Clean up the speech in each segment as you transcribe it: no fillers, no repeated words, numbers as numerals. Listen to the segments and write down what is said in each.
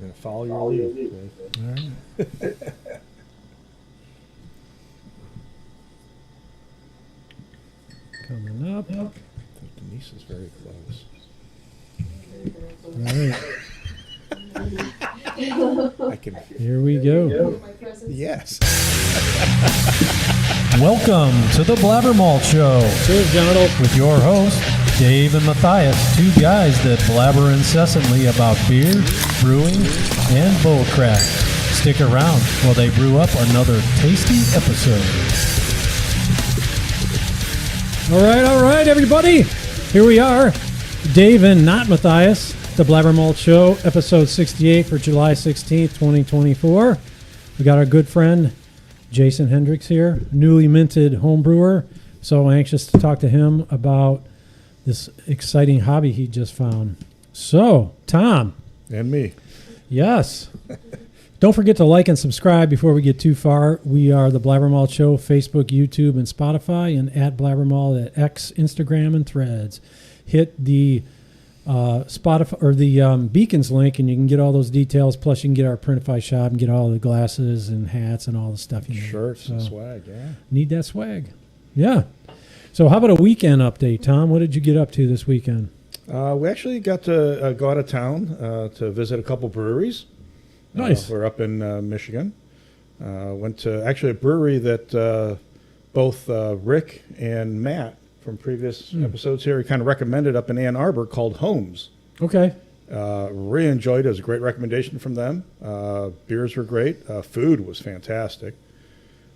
Yeah, follow your lead. All right. Coming up. I think Denise is very close. All right. I can. Here we go. Yes. Welcome to the BlabberMalt Show. Cheers, gentlemen. With your hosts, Dave and Mathias, two guys that blabber incessantly about beer, brewing, and bullcrap. Stick around while they brew up another tasty episode. All right, everybody. Here we are. Dave and not Mathias, the BlabberMalt Show, episode 68 for July 16th, 2024. We got our good friend, Jason Hendricks here, newly minted homebrewer. So anxious to talk to him about this exciting hobby he just found. So, Tom. And me. Yes. Don't forget to like and subscribe before we get too far. We are the BlabberMalt Show, Facebook, YouTube, and Spotify, and at BlabberMalt at X, Instagram, and Threads. Hit the Spotify or the Beacons link, and you can get all those details. Plus, you can get our Printify shop and get all the glasses and hats and all the stuff you need. Shirts and swag, yeah. Need that swag. Yeah. So how about a weekend update, Tom? What did you get up to this weekend? We actually got to go out of town to visit a couple breweries. Nice. We're up in Michigan. Went to actually a brewery that both Rick and Matt from previous episodes here kind of recommended up in Ann Arbor called Homes. Okay. Really enjoyed it. It was a great recommendation from them. Beers were great. Food was fantastic.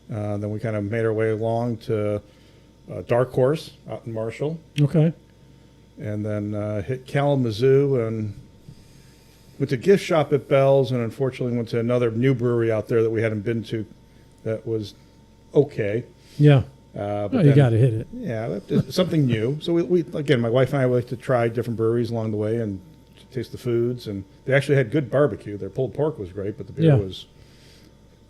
Then we kind of made our way along to Dark Horse out in Marshall. Okay. And then hit Kalamazoo and went to gift shop at Bell's, and unfortunately went to another new brewery out there that we hadn't been to that was okay. Yeah. But you got to hit it. Yeah, something new. So we again, my wife and I like to try different breweries along the way and taste the foods. And they actually had good barbecue. Their pulled pork was great, but the beer was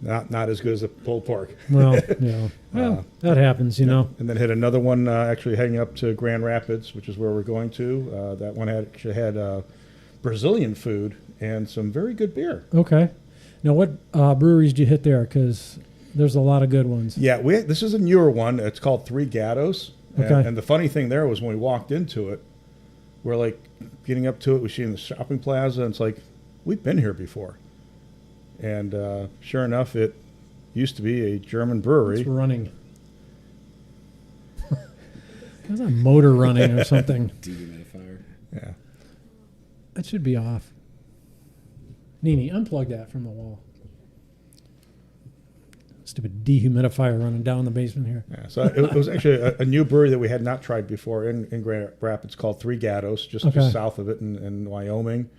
not as good as the pulled pork. Well, yeah. Well, that happens, you know. And then hit another one actually heading up to Grand Rapids, which is where we're going to. That one actually had Brazilian food and some very good beer. Okay. Now, what breweries did you hit there? Because there's a lot of good ones. Yeah, this is a newer one. It's called Three Gatos. Okay. And the funny thing there was when we walked into it, we're like getting up to it. We see in the shopping plaza, and it's like, we've been here before. And sure enough, it used to be a German brewery. It's running. There's a motor running or something. Dehumidifier. Yeah. That should be off. Nini, unplug that from the wall. Stupid dehumidifier running down the basement here. Yeah, so it was actually a new brewery that we had not tried before in Grand Rapids called Three Gatos, just south of it in Wyoming.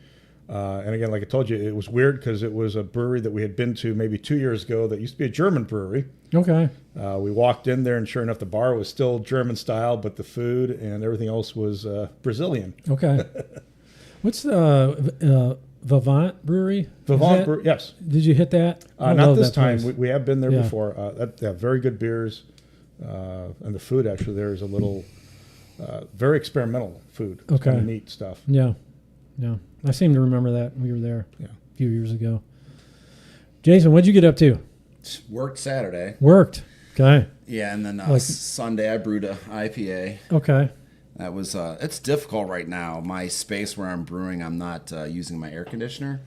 And again, like I told you, it was weird because it was a brewery that we had been to maybe 2 years ago that used to be a German brewery. Okay. We walked in there, and sure enough, the bar was still German style, but the food and everything else was Brazilian. Okay. What's the Vivant Brewery? Vivant Brewery, yes. Did you hit that? Not this time. We have been there Yeah. before. They have very good beers, and the food actually there is a little very experimental food. It's Okay. kind of neat stuff. Yeah. Yeah. I seem to remember that. We were there Yeah. a few years ago. Jason, what'd you get up to? Worked Saturday. Worked. Okay. Yeah, and then Like- Sunday I brewed a IPA. Okay. That was it's difficult right now. My space where I'm brewing, I'm not using my air conditioner.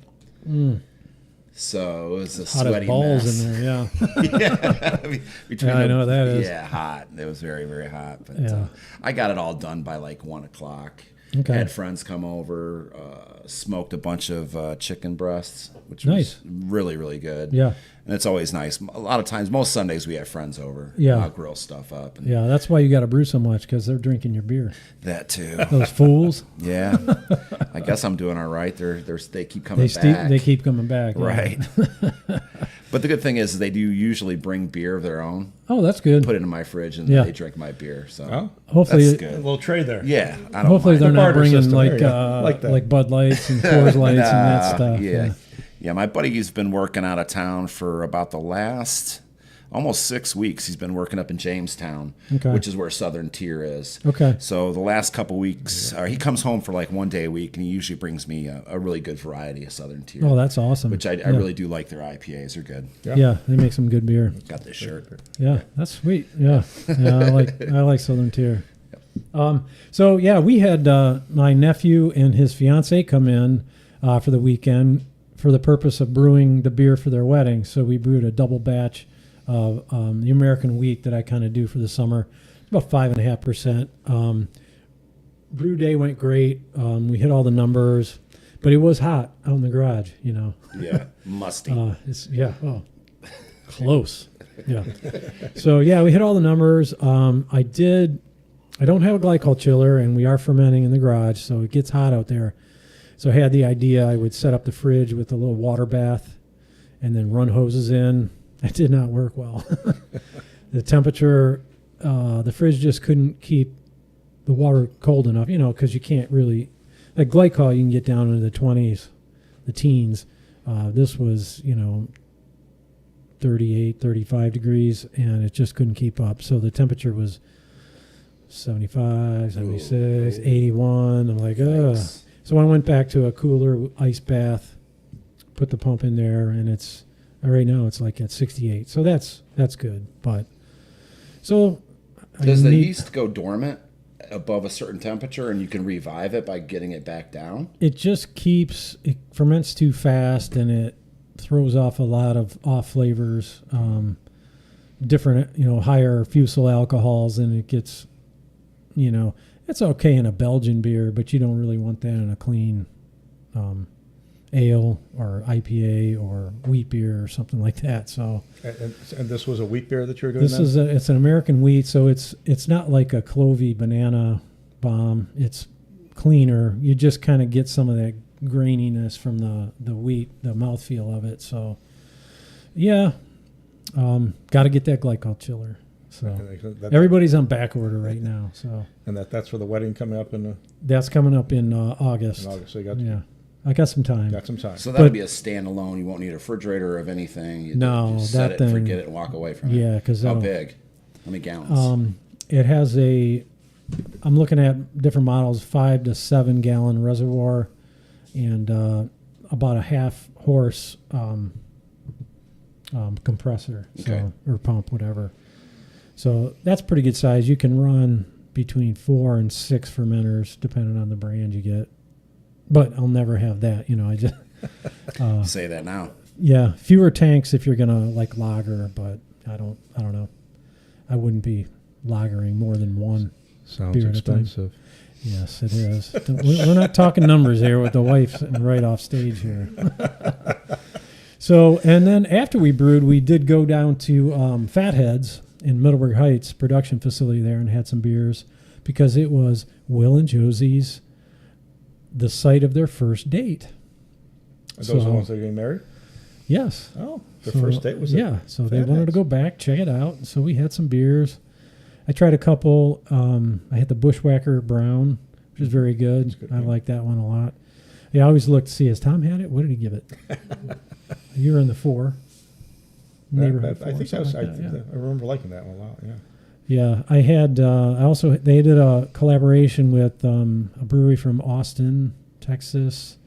So it was a Hot sweaty as balls mess. in there, yeah. yeah. Yeah, I know what that is. Yeah, hot. It was very, very hot. But Yeah. I got it all done by like 1 o'clock. Okay. Had friends come over, smoked a bunch of chicken breasts, which Nice. was really, really good. Yeah. And it's always nice. A lot of times, most Sundays, we have friends over. Yeah. I'll grill stuff up. And Yeah, that's why you got to brew so much, because they're drinking your beer. that too. Those fools. Yeah. I guess I'm doing all right. They keep coming back. They keep coming back. yeah. Right. But the good thing is they do usually bring beer of their own, Oh, that's good. put it in my fridge, and Yeah. they drink my beer. So Oh, Hopefully, that's a good. little tray there. Yeah. I don't hopefully mind. they're The not barter bringing system, like there you go. Like that. like Bud Lights and Coors Lights and that stuff. Yeah. Yeah, my buddy's been working out of town for about the last almost 6 weeks. He's been working up in Jamestown, Okay. which is where Southern Tier is. Okay. So the last couple weeks, he comes home for like 1 day a week, and he usually brings me a really good variety of Southern Tier. Oh, that's awesome. Which I really do like their IPAs. They're good. Yeah, they make some good beer. Got this shirt. Yeah, that's sweet. Yeah, I like Southern Tier. So yeah, we had my nephew and his fiance come in for the weekend for the purpose of brewing the beer for their wedding. So we brewed a double batch of the American wheat that I kind of do for the summer. It's about 5.5%. Brew day went great. We hit all the numbers, but it was hot out in the garage. Yeah, musty. Close. Yeah. So yeah, we hit all the numbers. I don't have a glycol chiller, and we are fermenting in the garage, so it gets hot out there. So I had the idea I would set up the fridge with a little water bath and then run hoses in. That did not work well. The temperature, the fridge just couldn't keep the water cold enough, because you can't really, like glycol, you can get down into the 20s, the teens. This was, 38, 35 degrees, and it just couldn't keep up. So the temperature was 75, 76, 81. I'm like, ugh. So I went back to a cooler ice bath, put the pump in there, and it's right now it's like at 68. So that's good. But so does the yeast go dormant above a certain temperature, and you can revive it by getting it back down? It just it ferments too fast, and it throws off a lot of off flavors, different, higher fusel alcohols, and it gets, it's okay in a Belgian beer, but you don't really want that in a clean ale or IPA or wheat beer or something like that. So, and this was a wheat beer that you were doing. It's an American wheat, so it's not like a clovey banana bomb. It's cleaner. You just kind of get some of that graininess from the wheat, the mouthfeel of it. So, yeah, got to get that glycol chiller. So everybody's on back order right now. So and that's for the wedding coming up that's coming up in August. In August, so I got some time. So that'll be a standalone. You won't need a refrigerator of anything. You just set it, forget it, and walk away from it. Yeah, because how big? How many gallons? It has I'm looking at different models, 5 to 7 gallon reservoir, and about a half horse compressor, or pump, whatever. So that's pretty good size. You can run between 4 and 6 fermenters, depending on the brand you get. But I'll never have that, I just say that now. Yeah, fewer tanks if you're gonna like lager, but I don't know. I wouldn't be lagering more than one. Sounds beer expensive. At a time. Yes, it is. We're not talking numbers here with the wife sitting right off stage here. So, and then after we brewed, we did go down to Fatheads in Middleburg Heights production facility there and had some beers because it was Will and Josie's, the site of their first date. Are those the ones that are getting married? Yes. Oh, their first date was so they wanted to go back, check it out. So we had some beers. I tried a couple. I had the Bushwhacker Brown, which is very good. I like that one a lot. Yeah, I always look to see, has Tom had it? What did he give it? You were in the 4. Neighborhood 4, I think that was. like I remember liking that one a lot. Yeah. Yeah, I had. They did a collaboration with a brewery from Austin, Texas,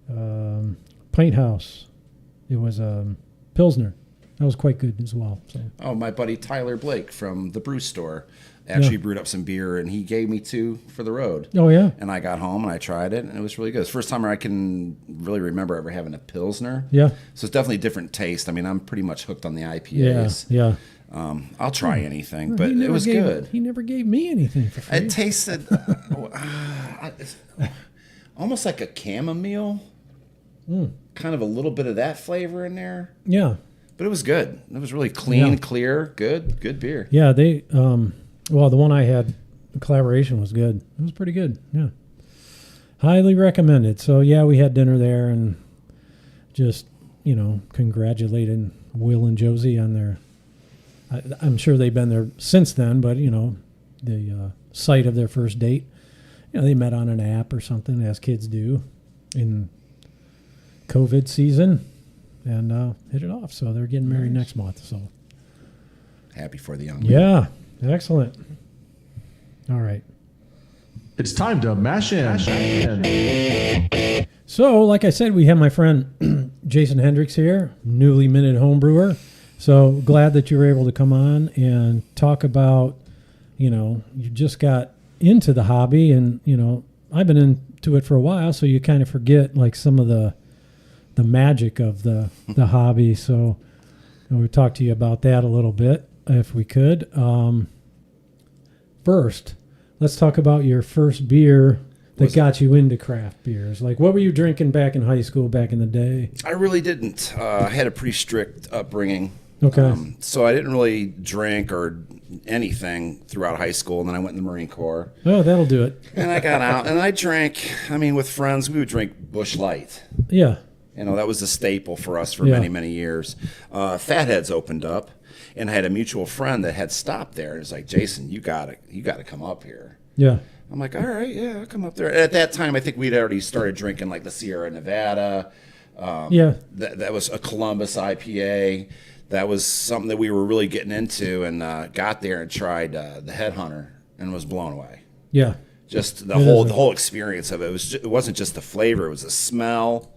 Pint House. It was Pilsner. That was quite good as well. So. Oh, my buddy Tyler Blake from the brew store actually brewed up some beer, and he gave me 2 for the road. Oh, yeah? And I got home, and I tried it, and it was really good. It's the first time I can really remember ever having a Pilsner. Yeah. So it's definitely a different taste. I mean, I'm pretty much hooked on the IPAs. Yeah. I'll try anything, but it was good. He never gave me anything for free. It tasted almost like a chamomile. Kind of a little bit of that flavor in there. Yeah. But it was good. It was really clean, clear, good beer. Yeah, they the one I had, the collaboration was good. It was pretty good. Yeah. Highly recommended. So yeah, we had dinner there and just, congratulated Will and Josie on their I'm sure they've been there since then, but the site of their first date. They met on an app or something, as kids do in COVID season. And hit it off. So they're getting married next month. So happy for the young man. Yeah, excellent. All right. It's time to mash in. So, like I said, we have my friend Jason Hendricks here, newly minted homebrewer. So glad that you were able to come on and talk about, you just got into the hobby, and, I've been into it for a while, so you kind of forget like some of the magic of the hobby. So we'll talk to you about that a little bit if we could. First, let's talk about your first beer that got you into craft beers. Like, what were you drinking back in high school back in the day? I really didn't. I had a pretty strict upbringing. Okay. So I didn't really drink or anything throughout high school, and then I went in the Marine Corps. Oh, that'll do it. And I got out, and I drank, with friends, we would drink Busch Light. Yeah. That was a staple for us for many, many years. Fatheads opened up, and I had a mutual friend that had stopped there. It was like, Jason, you gotta come up here. Yeah. I'm like, all right, yeah, I'll come up there. At that time, I think we'd already started drinking like the Sierra Nevada. That was a Columbus IPA. That was something that we were really getting into, and got there and tried the Headhunter and was blown away. Yeah. Just the whole experience of it. It wasn't just the flavor; it was the smell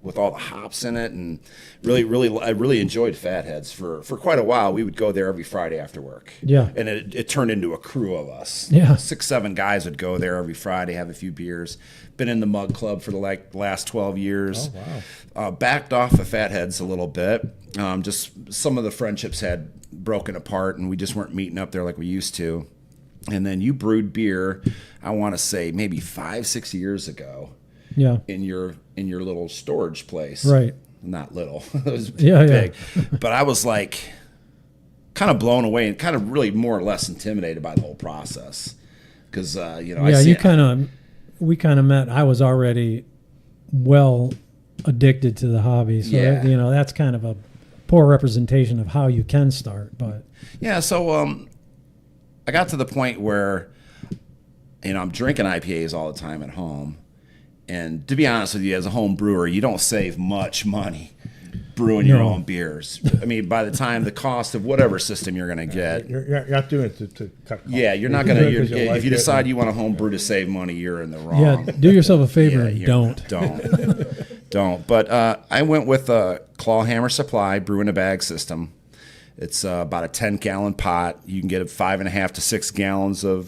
with all the hops in it, and I really enjoyed Fatheads for quite a while. We would go there every Friday after work. Yeah. And it turned into a crew of us. Yeah. 6-7 guys would go there every Friday, have a few beers. Been in the Mug Club for the last 12 years. Oh, wow. Backed off of Fatheads a little bit. Just some of the friendships had broken apart, and we just weren't meeting up there like we used to. And then you brewed beer, I want to say maybe 5-6 years ago. Yeah. In your little storage place. Right. Not little. It was big. But I was like kind of blown away and kind of really more or less intimidated by the whole process. Because, we kind of met. I was already well addicted to the hobby. So, that's kind of a poor representation of how you can start. But yeah, so I got to the point where, I'm drinking IPAs all the time at home. And to be honest with you, as a home brewer, you don't save much money brewing your own beers. By the time the cost of whatever system you're going to get. You're not doing it to cut costs. Yeah, you're not going to. If you decide you want a home brew to save money, you're in the wrong. Yeah, do yourself a favor and don't. Don't. But I went with a Clawhammer Supply brew in a bag system. It's about a 10-gallon pot. You can get 5.5 to 6 gallons of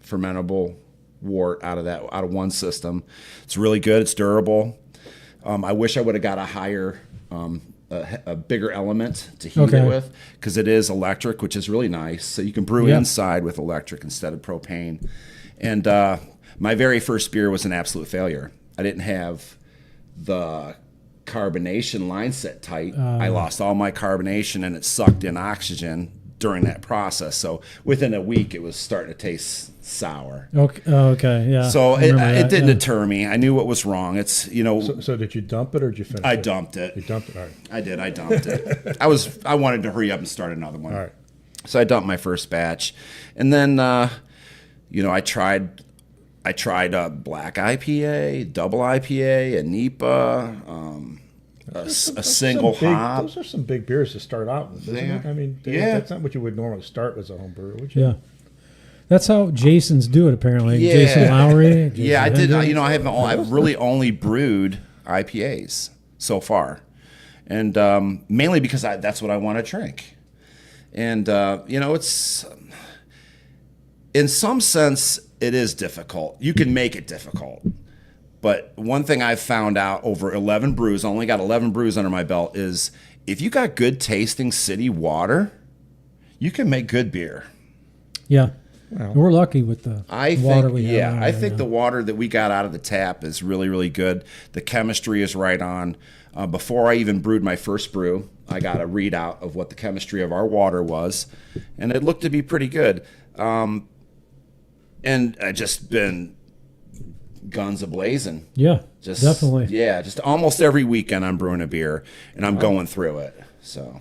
fermentable wort out of one system. It's really good. It's durable. I wish I would have got a higher, a bigger element to heat it with, because it is electric, which is really nice. So you can brew inside with electric instead of propane. And my very first beer was an absolute failure. I didn't have the carbonation line set tight. I lost all my carbonation, and it sucked in oxygen during that process. So within a week, it was starting to taste sour. Okay, yeah. So it didn't deter me. I knew what was wrong. It's So did you dump it or did you finish it? I dumped it. You dumped it. All right. I did. I dumped it. I wanted to hurry up and start another one. All right. So I dumped my first batch, and then I tried a black IPA, double IPA, a NEPA. A single hop. Those are some big beers to start out with, isn't it? That's not what you would normally start as a home brewer, would you? Yeah. That's how Jason's do it, apparently. Yeah. Jason Lowry. Jason I did. Hendricks. I've really only brewed IPAs so far, and mainly because that's what I want to drink. And it's in some sense it is difficult. You can make it difficult. But one thing I've found out over 11 brews, I only got 11 brews under my belt, is if you got good tasting city water, you can make good beer. Yeah. Well, we're lucky with the water we have. Yeah, I think the water that we got out of the tap is really, really good. The chemistry is right on. Before I even brewed my first brew, I got a readout of what the chemistry of our water was, and it looked to be pretty good. And I just been guns a-blazing. Yeah, definitely. Yeah, just almost every weekend I'm brewing a beer, and I'm going through it. So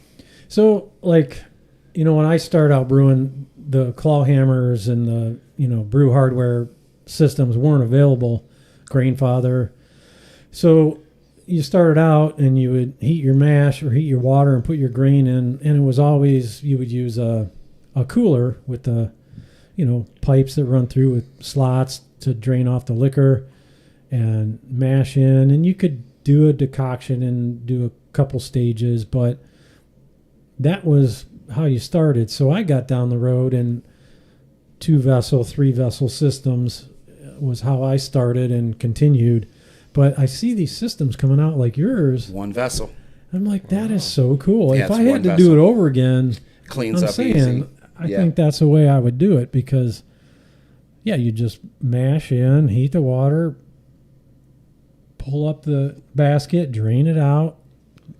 when I start out brewing, the claw hammers and the brew hardware systems weren't available. Grainfather. So you started out and you would heat your mash or heat your water and put your grain in, and it was always you would use a cooler with the pipes that run through with slots to drain off the liquor and mash in, and you could do a decoction and do a couple stages, but that was how you started. So I got down the road, and 2-vessel, 3-vessel systems was how I started and continued. But I see these systems coming out like yours. 1 vessel. I'm like, that is so cool. Yeah, if I it's had to 1 do it vessel. over again, Cleans I'm up saying, easy. I think that's the way I would do it, because, yeah, you just mash in, heat the water, pull up the basket, drain it out,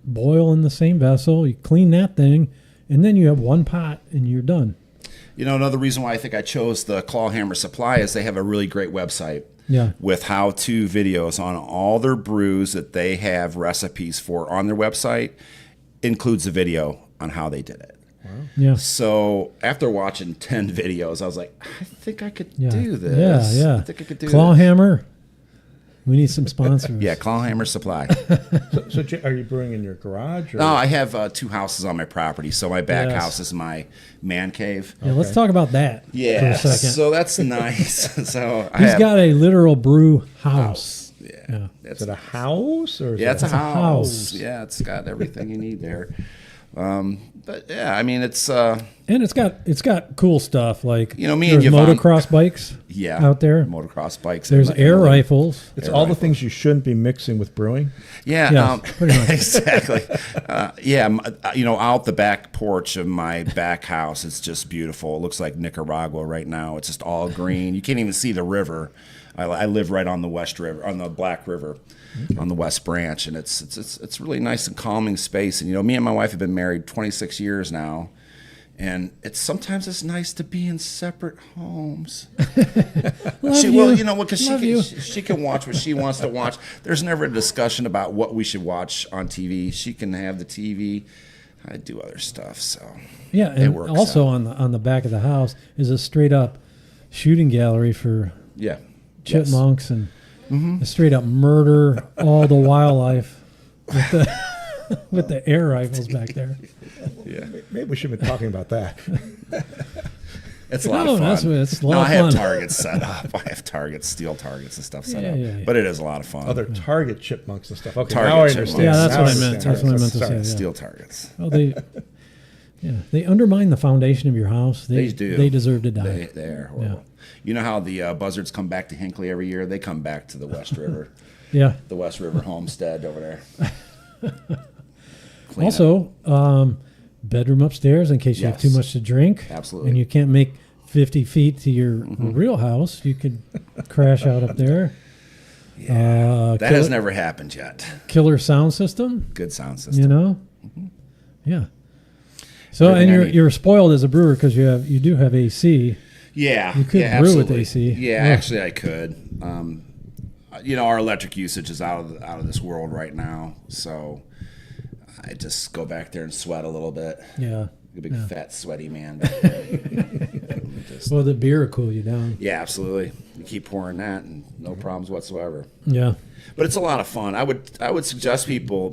boil in the same vessel, you clean that thing, and then you have 1 pot and you're done. Another reason why I think I chose the Clawhammer Supply is they have a really great website. Yeah. With how-to videos on all their brews that they have recipes for on their website, includes a video on how they did it. Wow. Yeah. So after watching 10 videos, I was like, I think I could do this. Yeah, yeah. I think I could do Clawhammer. We need some sponsors. Yeah, Clawhammer Supply. So are you brewing in your garage? Or? No, I have 2 houses on my property. So my back Yes. house is my man cave. Yeah, let's talk about that for Yeah, a second. so that's nice. So I He's have got a literal brew house. Yeah. Is it a house? Or is Yeah, it it's a house. house. Yeah, it's got everything you need there. But yeah, I mean, it's And it's got cool stuff like me and there's Yvonne- motocross bikes out there. motocross bikes. There's air rifles. It's all the things you shouldn't be mixing with brewing. Yeah, Yes, pretty much. exactly. Out the back porch of my back house, it's just beautiful. It looks like Nicaragua right now. It's just all green. You can't even see the river. I live right on the West River, on the Black River, on the West Branch, and it's really nice and calming space. And me and my wife have been married 26 years now, and sometimes it's nice to be in separate homes. Because she can watch what she wants to watch. There's never a discussion about what we should watch on TV. She can have the TV. I do other stuff, so Yeah, it and works also out. on the back of the house is a straight up shooting gallery for Yeah. chipmunks and a straight up murder all the wildlife with the with the air rifles back there. Yeah. Maybe we should be talking about that. It's a lot of fun. It's a lot of I have fun. targets set up. I have targets, steel targets and stuff set up. Yeah. But it is a lot of fun. Other target chipmunks and stuff. Okay, Target now I chipmunks. understand. Yeah, that's Now what I understand. meant. That's what I meant to Sorry. say. Yeah. Steel targets. Well, they undermine the foundation of your house. They do. They deserve to die. They are horrible. You know how the buzzards come back to Hinckley every year? They come back to the West River. Yeah. The West River homestead over there. Clean Also, bedroom upstairs in case you have too Yes. much to drink. Absolutely. And you can't make 50 feet to your real house. You could crash out up there. that has never happened yet. Killer sound system. Good sound system. You know. Yeah. So Everything I and need. you're spoiled as a brewer because you do have AC. Yeah, You could yeah, brew with absolutely. AC. Yeah, Yeah. actually, I could. Our electric usage is out of this world right now, so I just go back there and sweat a little bit. Yeah. A big fat sweaty man back there. Just- Well, the beer will cool you down. yeah, absolutely. You keep pouring that, and no problems whatsoever. Yeah. But it's a lot of fun. I would suggest people,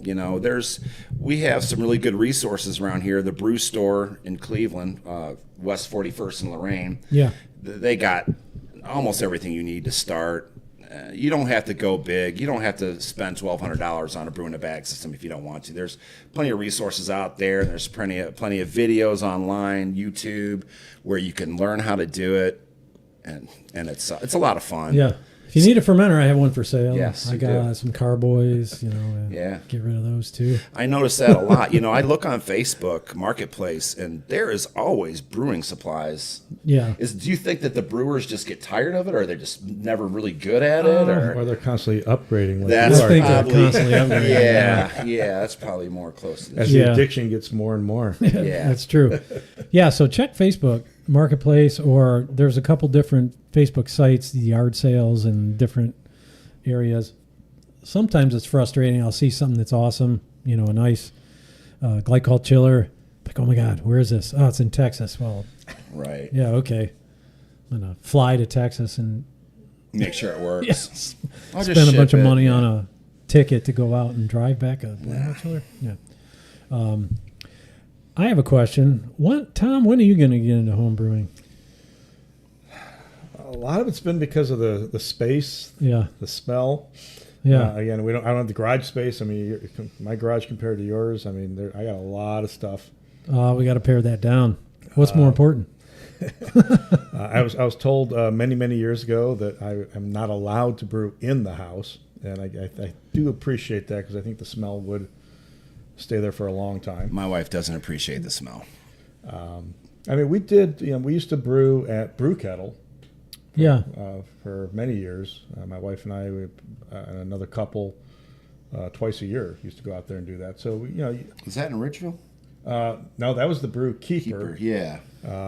we have some really good resources around here. The Brew Store in Cleveland, West 41st and Lorraine. Yeah. They got almost everything you need to start. You don't have to go big. You don't have to spend $1,200 on a brew in a bag system if you don't want to. There's plenty of resources out there. There's plenty of videos online, YouTube, where you can learn how to do it, and it's a lot of fun. Yeah. If you need a fermenter, I have one for sale. Yes, I you got do. some carboys, Yeah. Get rid of those too. I notice that a lot. I look on Facebook Marketplace, and there is always brewing supplies. Yeah. Do you think that the brewers just get tired of it, or they're just never really good at it, Or they're constantly upgrading. Like That's you I are. think they're probably- constantly upgrading. yeah, that's probably more close to As this. the Yeah. addiction gets more and more. Yeah, That's true. Yeah, so check Facebook Marketplace, or there's a couple different Facebook sites, the yard sales and different areas. Sometimes it's frustrating. I'll see something that's awesome, a nice glycol chiller. Like, oh my God, where is this? Oh, it's in Texas. Well, right. yeah, okay. I'm going to fly to Texas and Make sure it works. yes, I'll just spend a ship bunch of it. money on a ticket to go out and drive back a BlabberMalt chiller? Yeah. I have a question. Tom, when are you going to get into home brewing? A lot of it's been because of the space, the smell. Yeah. Again, I don't have the garage space. I mean, my garage compared to yours, I mean, I got a lot of stuff. We got to pare that down. What's more important? I was told many years ago that I am not allowed to brew in the house, and I do appreciate that because I think the smell would stay there for a long time. My wife doesn't appreciate the smell. I mean, we used to brew at Brew Kettle. For many years. My wife and I, and another couple, twice a year used to go out there and do that. So Is that in Ridgeville? No, that was the Brew Keeper. Yeah.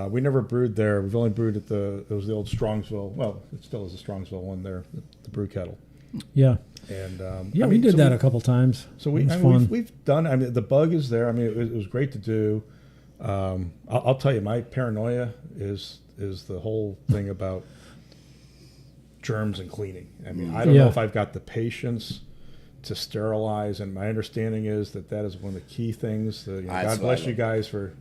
We never brewed there. We've only brewed at it was the old Strongsville. Well, it still is the Strongsville one there, the Brew Kettle. Yeah. And we did that a couple times. So we've done. I mean, the bug is there. I mean, it was great to do. I'll tell you, my paranoia is the whole thing about germs and cleaning. I mean, I don't know if I've got the patience to sterilize, and my understanding is that is one of the key things. God bless you guys for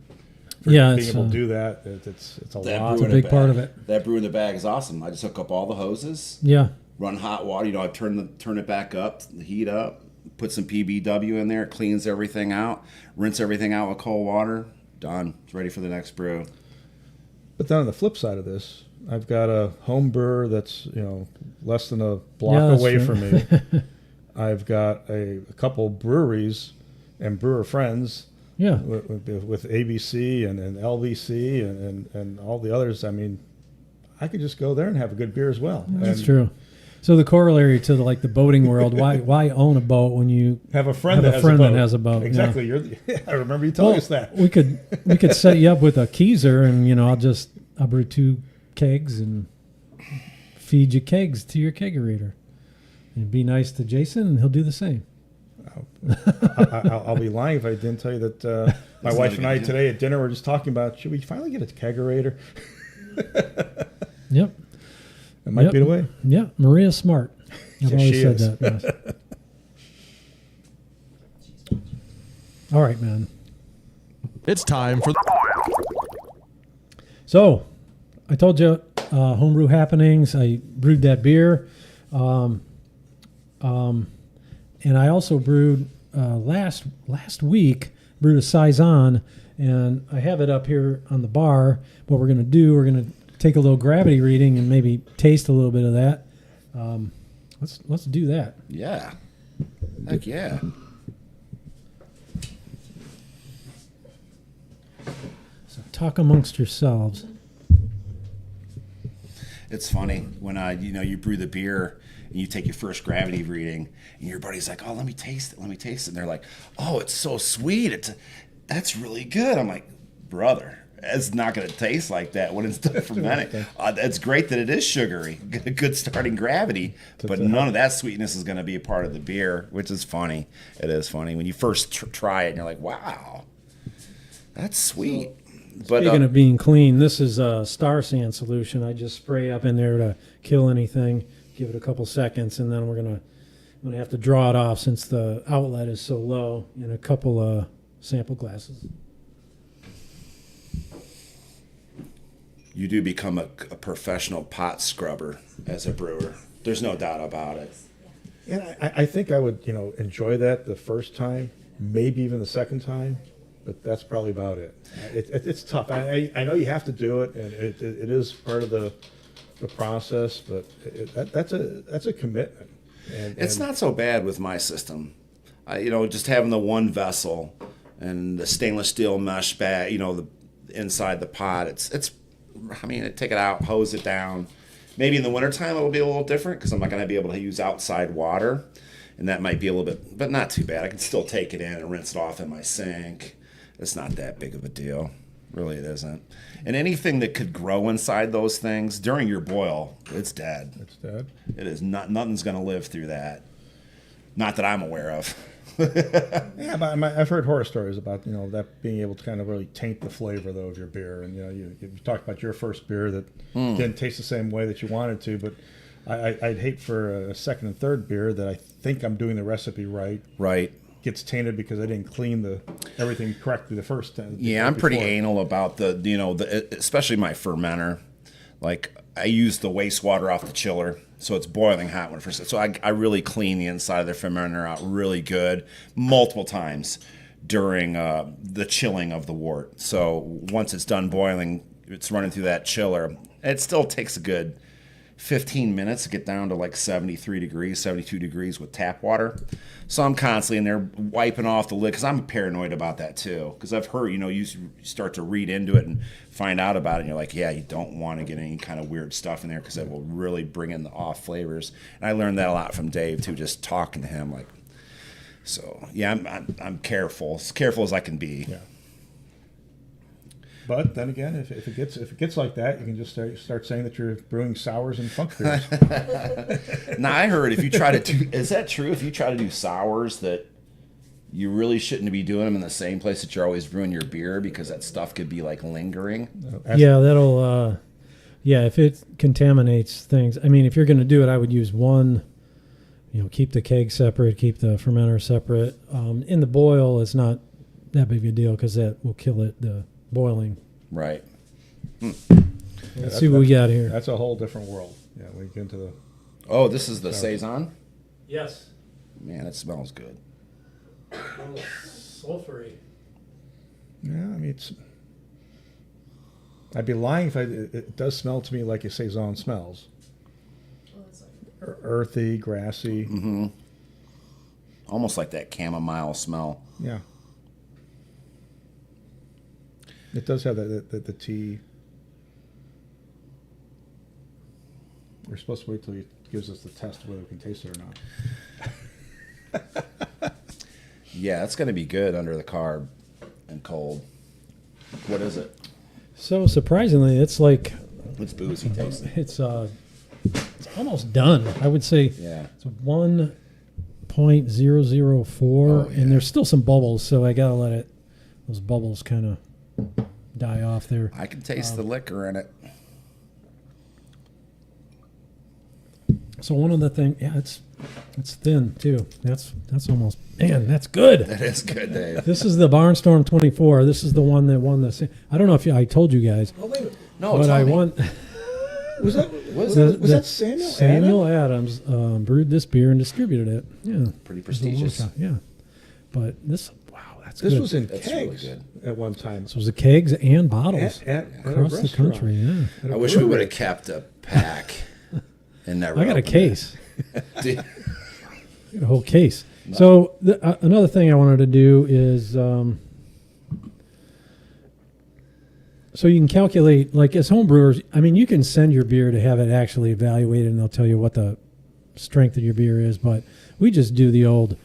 being able to do that. It's a lot. It's a big part of it. That brew in the bag is awesome. I just hook up all the hoses. Yeah. Run hot water. I turn it back up, the heat up. Put some PBW in there. It cleans everything out. Rinse everything out with cold water. Done. It's ready for the next brew. But then on the flip side of this, I've got a home brewer that's less than a block away from me. I've got a couple breweries and brewer friends. Yeah. With ABC and LVC and all the others. I mean, I could just go there and have a good beer as well. That's true. So the corollary to the boating world, why own a boat when you have a friend that has a boat? Exactly. I remember you telling us that. We could set you up with a keezer, and I'll brew 2 kegs and feed you kegs to your kegerator, and be nice to Jason, and he'll do the same. I'll be lying if I didn't tell you that my wife and I today at dinner were just talking about, should we finally get a kegerator? Yep. It might be the way. Yeah, Maria's smart. I've always said that. Yes. All right, man. It's time for So, I told you homebrew happenings. I brewed that beer, and I also brewed last week. Brewed a saison, and I have it up here on the bar. What we're going to do, we're going to take a little gravity reading and maybe taste a little bit of that. Let's do that. Yeah. Heck yeah. So talk amongst yourselves. It's funny when you brew the beer and you take your first gravity reading and your buddy's like, "Oh, let me taste it. And they're like, "Oh, it's so sweet. That's really good." I'm like, "Brother, it's not going to taste like that when it's done fermenting." It's great that it is sugary, good starting gravity, but none of that sweetness is going to be a part of the beer, which is funny. It is funny when you first try it and you're like, "Wow, that's sweet." But speaking of being clean, this is a Star Sand solution. I just spray up in there to kill anything. Give it a couple seconds, and then I'm gonna have to draw it off since the outlet is so low in a couple of sample glasses. You do become a professional pot scrubber as a brewer. There's no doubt about it. Yeah, I think I would, enjoy that the first time, maybe even the second time, but that's probably about it. It's tough. I know you have to do it, and it is part of the process, but that's a commitment. It's not so bad with my system. Just having the one vessel and the stainless steel mesh bag, the inside the pot. Take it out, hose it down. Maybe in the wintertime it'll be a little different because I'm not going to be able to use outside water, and that might be a little bit, but not too bad. I can still take it in and rinse it off in my sink. It's not that big of a deal. Really, it isn't. And anything that could grow inside those things during your boil, it's dead. It's dead. It is not. Nothing's going to live through that. Not that I'm aware of. Yeah, but I've heard horror stories about that being able to kind of really taint the flavor though of your beer, and you talked about your first beer that didn't taste the same way that you wanted to, but I'd hate for a second and third beer that I think I'm doing the recipe right. Right. Gets tainted because I didn't clean everything correctly the first time. Yeah, I'm pretty anal about especially my fermenter. Like I use the wastewater off the chiller, so it's boiling hot when first. So I really clean the inside of the fermenter out really good multiple times during the chilling of the wort. So once it's done boiling, it's running through that chiller. It still takes a good 15 minutes to get down to like 73 degrees, 72 degrees with tap water. So I'm constantly in there wiping off the lid because I'm paranoid about that too. Because I've heard, you start to read into it and find out about it, and you're like, yeah, you don't want to get any kind of weird stuff in there because it will really bring in the off flavors. And I learned that a lot from Dave too, just talking to him. Like, so yeah, I'm careful, as careful as I can be. Yeah. But then again, if it gets like that, you can just start saying that you're brewing sours and funk beers. Now I heard if you try to do, is that true? If you try to do sours, that you really shouldn't be doing them in the same place that you're always brewing your beer because that stuff could be like lingering. Yeah, that'll. Yeah, if it contaminates things. I mean, if you're going to do it, I would use one. Keep the keg separate, keep the fermenter separate. In the boil, it's not that big a deal because that will kill it. The boiling. Right. Let's see what we got here. That's a whole different world. Yeah, we get into the... Oh, this is the Saison? Yes. Man, it smells good. Sulfury. Yeah, I mean, I'd be lying if it does smell to me like a Saison smells. Earthy, grassy. Mm-hmm. Almost like that chamomile smell. Yeah. It does have the tea. We're supposed to wait till he gives us the test whether we can taste it or not. Yeah, it's going to be good under the carb and cold. What is it? So surprisingly, it's like It's boozy tasting. it's almost done. I would say Yeah. it's 1.004, and there's still some bubbles, so I gotta let those bubbles kind of die off there. I can taste the liquor in it. So one of the things, yeah, it's thin too. That's almost, man, that's good. That is good, Dave. This is the Barnstorm 24. This is the one that won the. I don't know if I told you guys, Oh, wait. No, but I Tony. won. Was that Samuel Adams? Samuel Adams brewed this beer and distributed it. Yeah, Pretty prestigious. Yeah, but this, wow, that's This good. was in That's kegs really at one time. This was the kegs and bottles At a across the restaurant. country. Yeah, At a I wish we brewery. would have kept a pack and never I got a opened case. it. A whole case. So another thing I wanted to do is, so you can calculate, like as home brewers, I mean, you can send your beer to have it actually evaluated, and they'll tell you what the strength of your beer is. But we just do the old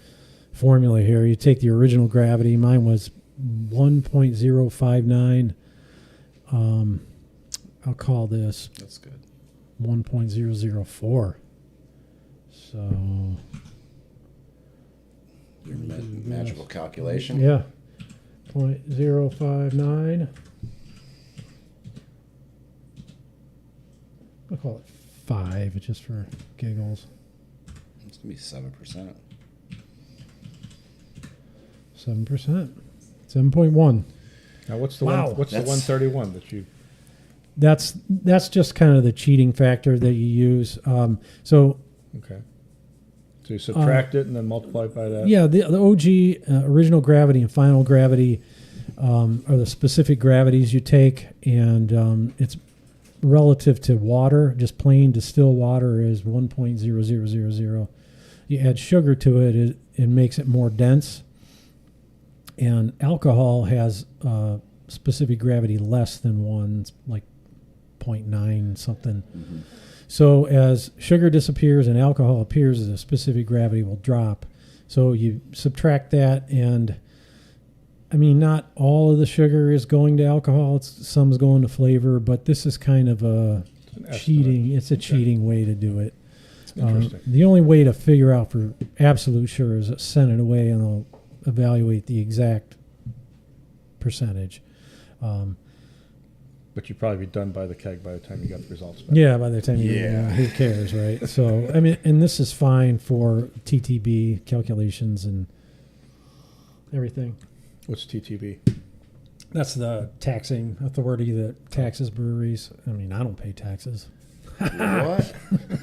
formula here. You take the original gravity. Mine was 1.059. I'll call this That's good. 1.004. So Your magical calculation. yeah, 0.059. I'll call it 5 just for giggles. It's gonna be 7%. 7%. 7.1. Now, what's the Wow. what's the That's- 131 that you? That's just kind of the cheating factor that you use. So Okay. So you subtract it and then multiply it by that. yeah, the OG original gravity and final gravity are the specific gravities you take, and it's relative to water. Just plain distilled water is 1.0000. You add sugar to it, it makes it more dense. And alcohol has specific gravity less than 1, it's like 0.9 something. Mm-hmm. So as sugar disappears and alcohol appears, the specific gravity will drop. So you subtract that, and I mean, not all of the sugar is going to alcohol. Some's going to flavor, but this is kind of a cheating. It's a cheating way to do it. Interesting. The only way to figure out for absolute sure is send it away, and they'll evaluate the exact percentage. But you'd probably be done by the keg by the time you got the results back. Yeah, by the time Yeah. who cares, right? So, I mean, and this is fine for TTB calculations and everything. What's TTB? That's the taxing authority that taxes breweries. I mean, I don't pay taxes. What?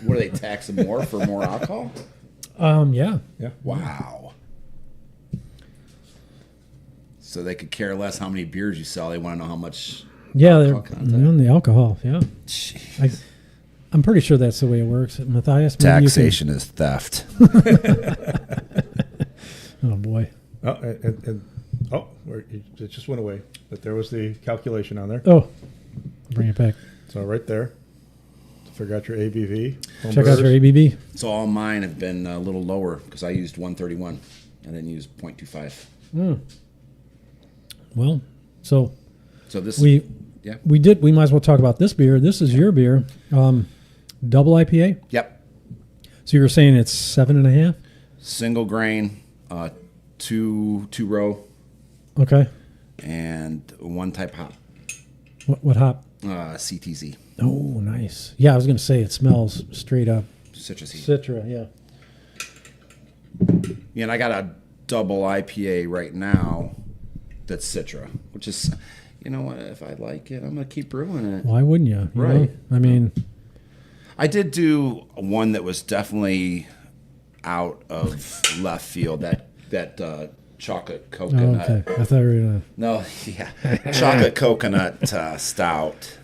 What, do they tax them more for more alcohol? Yeah. Yeah. Wow. So they could care less how many beers you sell. They want to know how much. Yeah, Alcohol they're content. on the alcohol. Yeah. Jeez. I'm pretty sure that's the way it works. Matthias, maybe you can- Taxation is theft. Oh boy. Oh, it just went away. But there was the calculation on there. Oh, bring it back. So right there, to figure out your ABV. Check out your ABV. So all mine have been a little lower because I used 131. I didn't use 0.25. Well, so So this we yeah. we might as well talk about this beer. This is your beer, double IPA. Yep. So you were saying it's 7.5. Single grain, two row, Okay. and one type hop. What hop? CTZ. Oh, nice. Yeah, I was going to say it smells straight up Citrusy. Citra. Yeah. Yeah, and I got a double IPA right now that's Citra, which is, you know what, if I like it, I'm going to keep brewing it. Why wouldn't you? You Right. know? I mean, I did do one that was definitely out of left field, that chocolate oh, coconut. okay. I thought you were going No, yeah, chocolate coconut stout,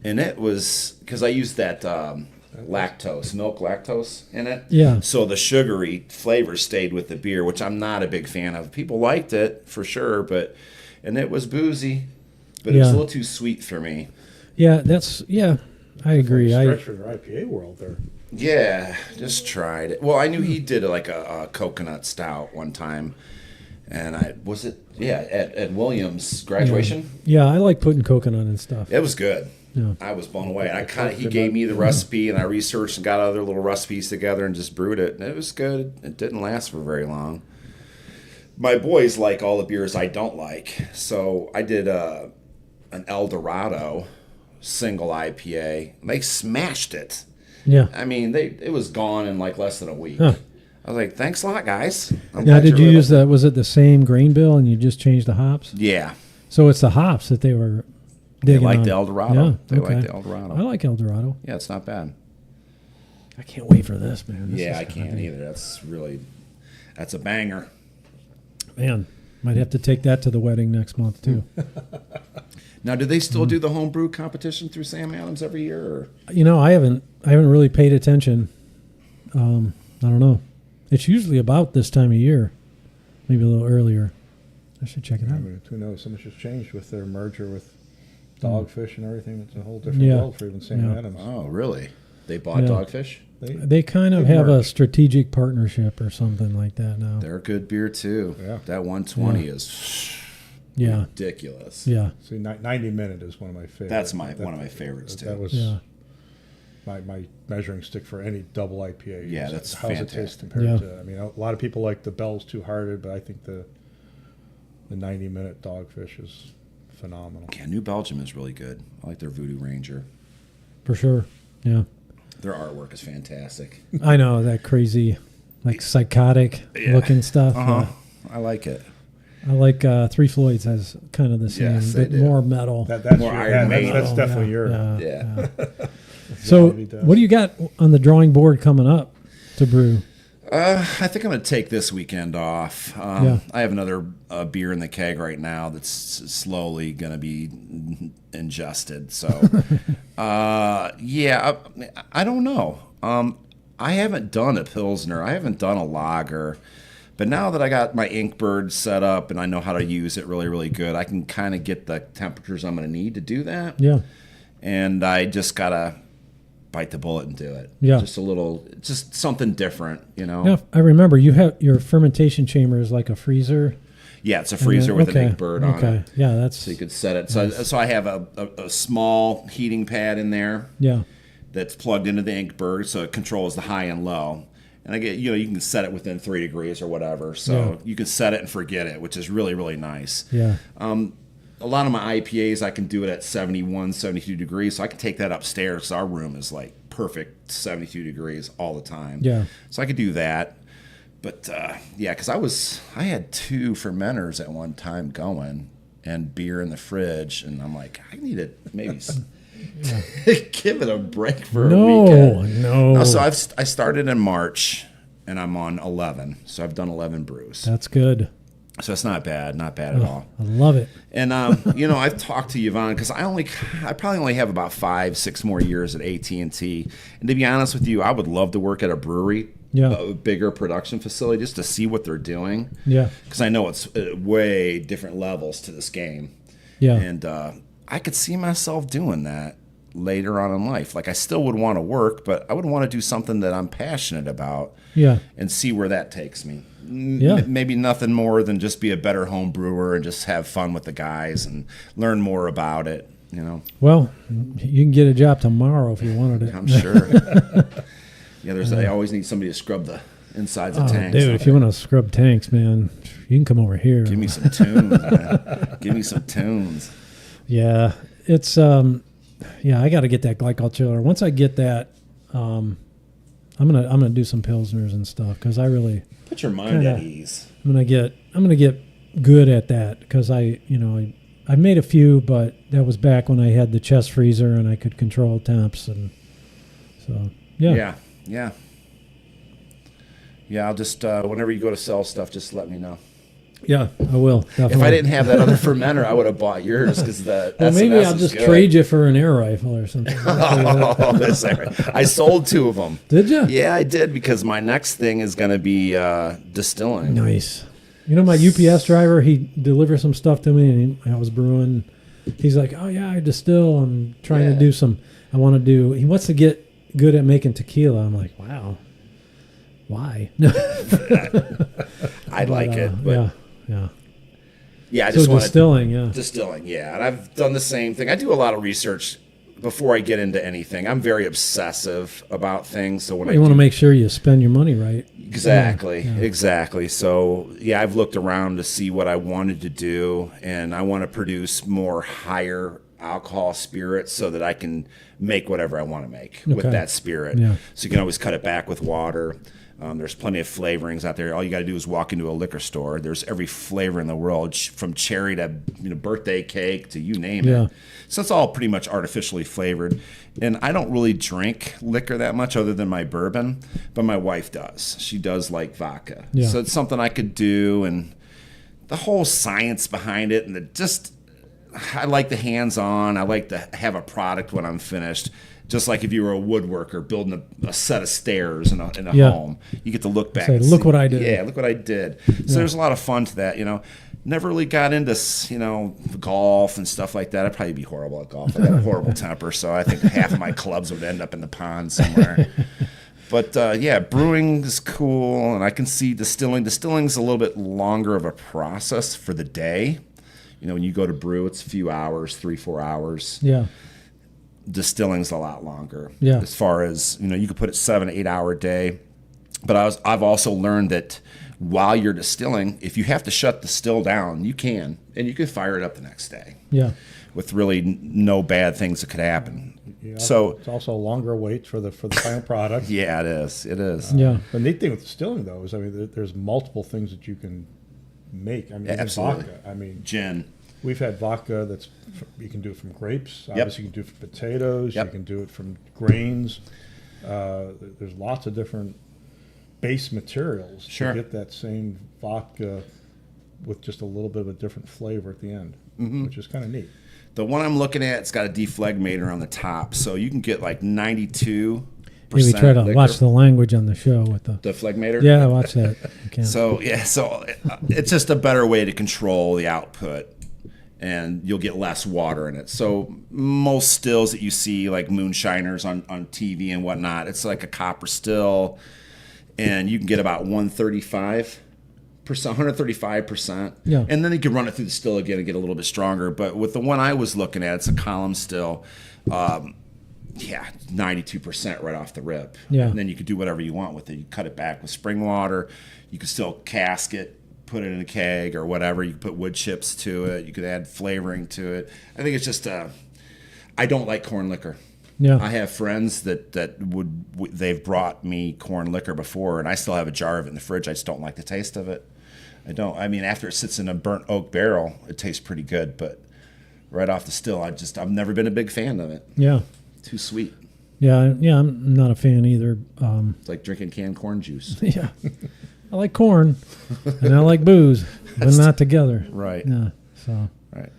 and it was because I used that milk lactose in it. Yeah. So the sugary flavor stayed with the beer, which I'm not a big fan of. People liked it for sure, and it was boozy, but it was a Yeah. little too sweet for me. Yeah, I agree. Stretch for your IPA world there. Yeah, just tried it. Well, I knew he did like a coconut stout one time, and at Williams' graduation. Yeah, I like putting coconut and stuff. It was good. Yeah. I was blown away. And he gave me the recipe, and I researched and got other little recipes together and just brewed it. And it was good. It didn't last for very long. My boys like all the beers I don't like, so I did an El Dorado single IPA. They smashed it. Yeah. I mean, it was gone in like less than a week. Huh. I was like, thanks a lot, guys. I'm Now, glad did you really use was it the same grain bill and you just changed the hops? Yeah. So it's the hops that they were They digging like on. the El Dorado. Yeah, They okay. like the El Dorado. I like El Dorado. Yeah, it's not bad. I can't wait for this, man. This Yeah, is I gonna can't be- either. That's a banger. Man, might have to take that to the wedding next month too. Now, do they still do the homebrew competition through Sam Adams every year? Or? You know, I haven't really paid attention. I don't know. It's usually about this time of year, maybe a little earlier. I should check it I out. mean, who knows? So much has changed with their merger with Dogfish and everything. It's a whole different Yeah. world for even Sam Yeah. Adams. Oh, really? They bought Yeah. Dogfish? They kind of They have a merged. strategic partnership or something like that now. They're good beer, too. Yeah. That 120 Yeah. is Yeah, ridiculous. yeah, See, 90 Minute is one of my favorites. That's one of my favorites, too. That was yeah. my measuring stick for any double IPA. Yeah, Is that's how's it taste fantastic. compared Yeah. to. I mean, a lot of people like the Bell's Two Hearted, but I think the 90 Minute Dogfish is phenomenal. Yeah, New Belgium is really good. I like their Voodoo Ranger. For sure. Yeah, Their artwork is fantastic. I know that crazy, like psychotic looking stuff. I like it. I like Three Floyds has kind of the same, Yes, they but do. more metal. That's More your, Iron yeah, Maiden. that's definitely your. Yeah. Yeah. So, He does. what do you got on the drawing board coming up to brew? I think I'm going to take this weekend off. Yeah. I have another beer in the keg right now that's slowly going to be ingested. So, yeah, I don't know. I haven't done a Pilsner. I haven't done a lager. But now that I got my Inkbird set up and I know how to use it really, really good, I can kind of get the temperatures I'm going to need to do that. Yeah. And I just got to bite the bullet and do it. Yeah. Just something different, you know? Now, I remember you have your fermentation chamber is like a freezer. Yeah, it's a freezer with an Inkbird on Okay. it. Yeah, that's So you could set it. So I have a small heating pad in there yeah. that's plugged into the Inkbird, so it controls the high and low. And I get, you can set it within 3 degrees or whatever. So Yeah. you can set it and forget it, which is really, really nice. Yeah. a lot of my IPAs, I can do it at 71, 72 degrees. So I can take that upstairs because our room is like perfect 72 degrees all the time. Yeah. So I could do that. But yeah, because I had 2 fermenters at one time going and beer in the fridge. And I'm like, I need to maybe give it a break for a weekend. No. So I started in March and I'm on 11. So I've done 11 brews. That's good. So it's not bad at all. I love it. And I've talked to Yvonne because I probably only have about 5-6 more years at AT&T. And to be honest with you, I would love to work at a brewery, a bigger production facility, just to see what they're doing. Yeah. Because I know it's way different levels to this game. Yeah. And I could see myself doing that later on in life. Like I still would want to work, but I would want to do something that I'm passionate about. Yeah. And see where that takes me. Yeah. Maybe nothing more than just be a better home brewer and just have fun with the guys and learn more about it, Well, you can get a job tomorrow if you wanted it. I'm sure. I always need somebody to scrub the insides of tanks. Dude, if you want to scrub tanks, man, you can come over here. Give me some tunes, man. Give me some tunes. Yeah. It's I got to get that glycol chiller. Once I get that, I'm gonna do some pilsners and stuff because I really put your mind at ease. I'm gonna get good at that because I made a few, but that was back when I had the chest freezer and I could control temps, and so yeah. I'll just whenever you go to sell stuff, just let me know. Yeah, I will. Definitely. If I didn't have that other fermenter, I would have bought yours because well, maybe I'll just trade you for an air rifle or something. I sold 2 of them. Did you? Yeah, I did because my next thing is going to be distilling. Nice. My UPS driver, he delivered some stuff to me, and I was brewing. He's like, "Oh yeah, I distill. I'm trying to do some. He wants to get good at making tequila." I'm like, "Wow, why?" I like it, but yeah. I just want distilling, distilling, and I've done the same thing. I do a lot of research before I get into anything. I'm very obsessive about things, so when you want to make sure you spend your money right. Exactly. So I've looked around to see what I wanted to do, and I want to produce more higher alcohol spirits so that I can make whatever I want to make with that spirit. Yeah. So you can always cut it back with water. There's plenty of flavorings out there. All you got to do is walk into a liquor store. There's every flavor in the world, from cherry to birthday cake to you name it. So it's all pretty much artificially flavored. And I don't really drink liquor that much other than my bourbon, but my wife does. She does like vodka. Yeah. So it's something I could do, and the whole science behind it, and I like the hands-on. I like to have a product when I'm finished. Just like if you were a woodworker building a set of stairs in a home, you get to look back and look see, what I did. Yeah, look what I did. So there's a lot of fun to that, Never really got into, golf and stuff like that. I'd probably be horrible at golf. I got a horrible temper, so I think half of my clubs would end up in the pond somewhere. But, brewing is cool, and I can see distilling. Distilling's a little bit longer of a process for the day. When you go to brew, it's a few hours, 3-4 hours. Yeah. Distilling's a lot longer. Yeah. As far as, you could put it 7-8 hour day. But I've also learned that while you're distilling, if you have to shut the still down, you can, and you can fire it up the next day. Yeah. With really no bad things that could happen. Yeah, so it's also a longer wait for the final product. Yeah, it is. It is. Yeah. The neat thing with distilling, though, is there's multiple things that you can make. Absolutely. Vodka. Gin. We've had vodka you can do it from grapes. Obviously, you can do it from potatoes. Yep. You can do it from grains. There's lots of different base materials to get that same vodka with just a little bit of a different flavor at the end, which is kind of neat. The one I'm looking at, it's got a deflegmator on the top, so you can get like 92%. We try to watch the language on the show with the deflegmator. Yeah, watch that. So it's just a better way to control the output, and you'll get less water in it. So most stills that you see, like moonshiners on TV and whatnot, it's like a copper still, and you can get about 135%. Yeah. And then you can run it through the still again and get a little bit stronger. But with the one I was looking at, it's a column still. 92% right off the rip. Yeah. And then you could do whatever you want with it. You cut it back with spring water. You can still cask it put it in a keg or whatever. You could put wood chips to it. You could add flavoring to it. I think it's just I don't like corn liquor. Yeah. I have friends that they've brought me corn liquor before, and I still have a jar of it in the fridge. I just don't like the taste of it. I mean, after it sits in a burnt oak barrel, it tastes pretty good, but right off the still, I've never been a big fan of it. Yeah. Too sweet. Yeah, I'm not a fan either. It's like drinking canned corn juice. Yeah. I like corn, and I like booze, but not together. Right. Yeah, so. Right.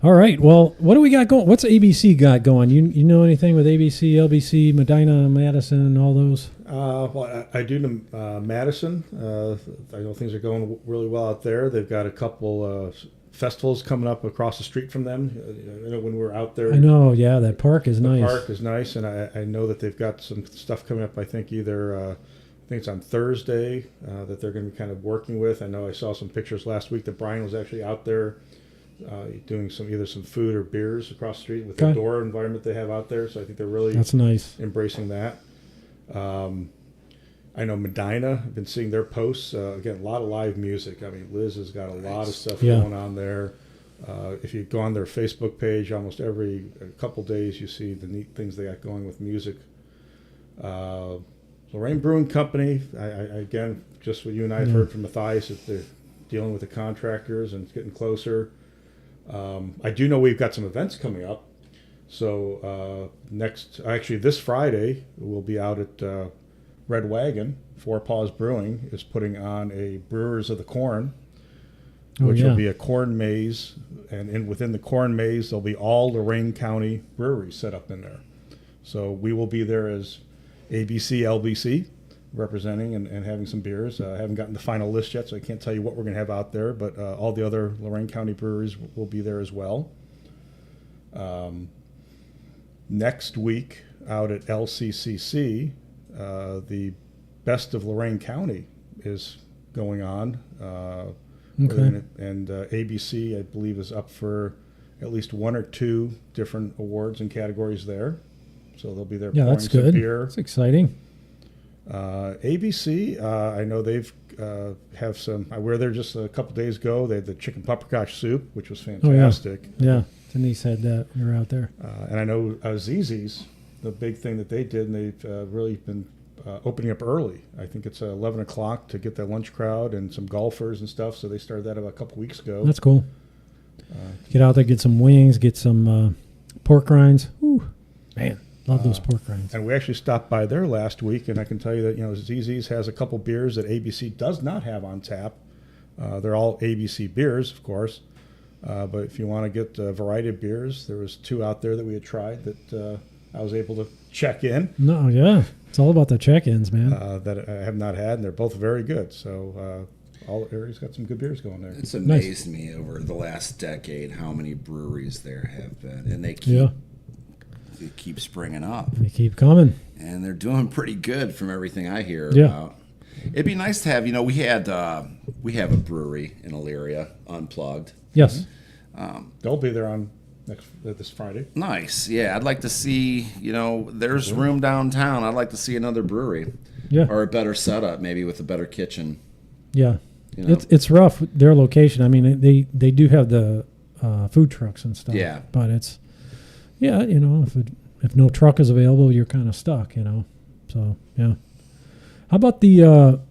All right. Well, what do we got going? What's ABC got going? You know anything with ABC, LBC, Medina, Madison, all those? Well, I do know Madison. I know things are going really well out there. They've got a couple festivals coming up across the street from them. You know, when we're out there. I know. Yeah, that park is nice. The park is nice, and I know that they've got some stuff coming up. I think I think it's on Thursday that they're going to be kind of working with. I know I saw some pictures last week that Brian was actually out there doing either some food or beers across the street with the outdoor environment they have out there. So I think they're really that's nice embracing that. I know Medina. I've been seeing their posts. Again, a lot of live music. I mean, Liz has got a lot of stuff going on there. If you go on their Facebook page, almost every couple days you see the neat things they got going with music. Lorraine Brewing Company, I again, just what you and I have heard from Mathias, that they're dealing with the contractors and it's getting closer. I do know we've got some events coming up. So this Friday, we'll be out at Red Wagon. Four Paws Brewing is putting on a Brewers of the Corn, which will be a corn maze. And within the corn maze, there'll be all Lorain County breweries set up in there. So we will be there as ABC, LBC, representing and having some beers. I haven't gotten the final list yet, so I can't tell you what we're going to have out there, but all the other Lorain County breweries will be there as well. Next week, out at LCCC, the Best of Lorain County is going on. And ABC, I believe, is up for at least one or two different awards and categories there. So they'll be there pouring that's some good. beer. That's exciting. ABC, I know they've have some. I were there just a couple days ago. They had the chicken paprikash soup, which was fantastic. Yeah, Denise had that. We were out there. And I know ZZ's, the big thing that they did, and they've really been opening up early. I think it's 11 o'clock to get that lunch crowd and some golfers and stuff. So they started that about a couple weeks ago. That's cool. Get out there, get some wings, get some pork rinds. Ooh, man. Love those pork rinds. And we actually stopped by there last week, and I can tell you that ZZ's has a couple beers that ABC does not have on tap. They're all ABC beers, of course, but if you want to get a variety of beers, there was two out there that we had tried that I was able to check in. No, yeah, it's all about the check-ins, man. That I have not had, and they're both very good. So all areas got some good beers going there. It's amazed me over the last decade how many breweries there have been, and they keep. It keeps springing up. They keep coming. And they're doing pretty good from everything I hear about. It'd be nice to have, we have a brewery in Elyria, Unplugged. Yes. They'll be there on this Friday. Nice. Yeah, I'd like to see, there's room downtown. I'd like to see another brewery. Yeah. Or a better setup, maybe with a better kitchen. Yeah. It's rough, their location. I mean, they do have the food trucks and stuff. Yeah. But it's... Yeah, if no truck is available, you're kind of stuck, So, yeah. How about the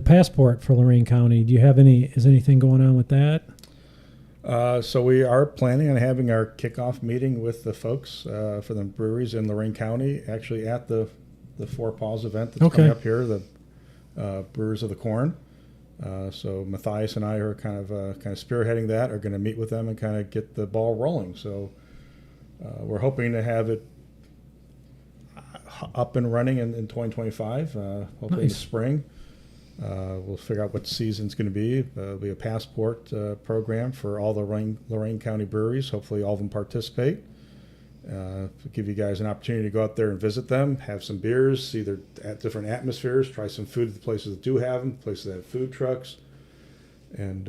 passport for Lorain County? Do you have is anything going on with that? So we are planning on having our kickoff meeting with the folks for the breweries in Lorain County, actually at the Four Paws event that's coming up here, the Brewers of the Corn. So Mathias and I are kind of spearheading that, are going to meet with them and kind of get the ball rolling. So we're hoping to have it up and running in 2025, hopefully in the spring. We'll figure out what season it's going to be. There'll be a passport program for all the Lorain County breweries. Hopefully all of them participate. Give you guys an opportunity to go out there and visit them, have some beers, see their different atmospheres, try some food at the places that do have them, places that have food trucks, and